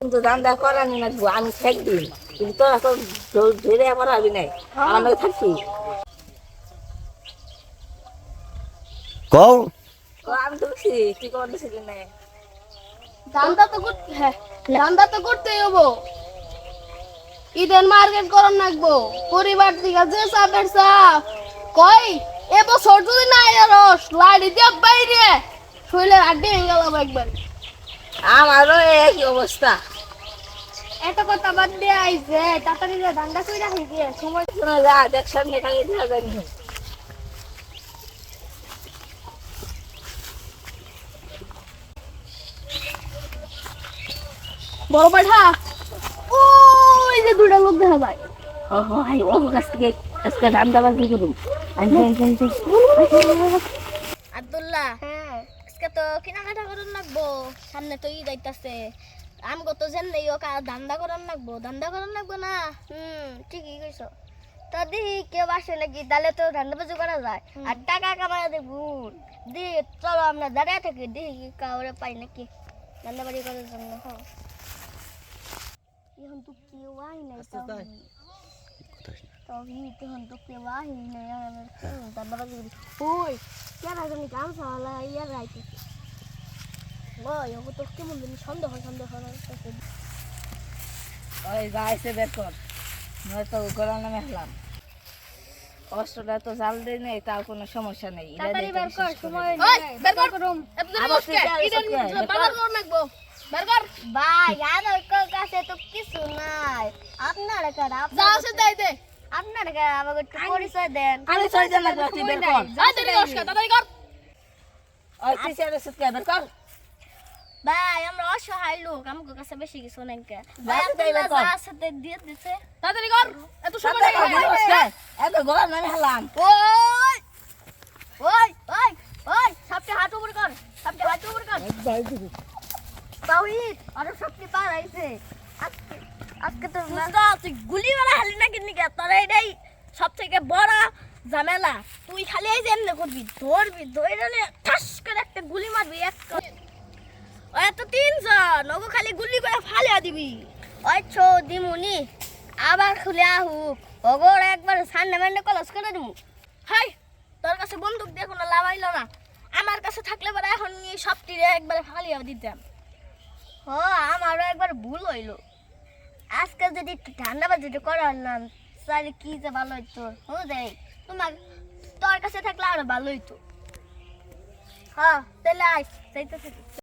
কিন্তু ধান্দা করানি লাগবো আমি থাকবি কিন্তু তোরা তো ধরে পড়াবি নাই আমার থাকবি কও আমি তো বুঝছি তুই কখন দিছিলি না ধান্দা তো করতেই হবো। ঈদের মার্কেট করন লাগবো পরিবার থেকে যে চাপের চাপ কই এবছর যদি না রস লাড়ি দিয়ে বাইরে শরীরের আড্ডি ভেঙে গেল একবার। আমারও একই অবস্থা এত কথা বাদ দিয়ে আইছে তাড়াতাড়ি ধান্দা করে রাখি গিয়ে সময় শোনা যা দেখ সামনে খালি দেখা জানি বড় পাঠা ওই যে দুটা লোক দেখা যায়। ও ভাই ও কাছ থেকে আজকে ধান্দা বাজি করুম আব্দুল্লাহ আজকে তো কেনাকাটা করার লাগবো সামনে তো ঈদ আইতাছে আমগো তো জানলেই ও ধান্দা করার লাগবো না ঠিকই কইছো তো দেখি কেউ আসে নাকি তাহলে তো ধান্দা বাজি করা যায় আর টাকা কামাই দেখবো দি চলো আমরা দাঁড়িয়ে থাকি দেখি কাউরে পাই নাকি ধান্দা বাড়ি করার জন্য এখন তো কেউ আই নাই তখন তো কেউ আই নাই ধান্দা বাজি ওই কেন জানি গান চালা ইয়ার রাইতেছে ওই ও তো কেমন জানি সন্দেহ লাগতেছে ওই গাইছে বের কর নয়তো গলা নামে হলাম কষ্টটা তো জাল দেয় নেই তাও কোনো সমস্যা নেই তাড়াতাড়ি বের কর সময় ওই বের কর করুম ভাই আর ওই কাছে তো কিছু নাই আপনারা কারা যা আছে তাই দে আপনারা কারা আমাকে একটু পরিচয় দেন আমি ছয়জন লাগবে তুই বের কর তাড়াতাড়ি কর তাড়াতাড়ি কর ওই তুই ছেড়ে সুতকে বের কর ভাই আমরা অসহায় লোক আমাকে কাছে বেশি কিছু নাই কে ভাই, তাই বের কর। আছে দিয়ে দিছে তাড়াতাড়ি কর এত সময় সাথে লাগে কথা এত গলা নামে হলাম ওই ওই ওই ওই সবকে হাত উপর কর তাওহিদ আর সবকে পার আইছে আজকে তো তুই গুলি মারা হালি না কিনি কে তোর এটাই সবথেকে বড় ঝামেলা তুই খালি এই যে এমনি করবি ধরবি ঠাস করে একটা গুলি মারবি ওই তো তিনজন ওকে খালি গুলি করে ফালিয়া দিবি ওই ছো দিমুনি আবার খুলে আহুক ওগোর একবার সামনে মান্ডে কলস করে দিমু হাই তোর কাছে বন্দুক দিয়ে কোনো লাভ আইলো না আমার কাছে থাকলে পরে এখন এই সবটিরে একবার ফালিয়া দিতাম ও আমারও একবার ভুল হইলো আজকে যদি একটু ঠান্ডা বাজিটা করা হলাম তাহলে কি যে ভালো হইতো দেখ তোমার তোর কাছে থাকলে আরো ভালো হইতো হ্যাঁ তাহলে আয় যাইতে থাকি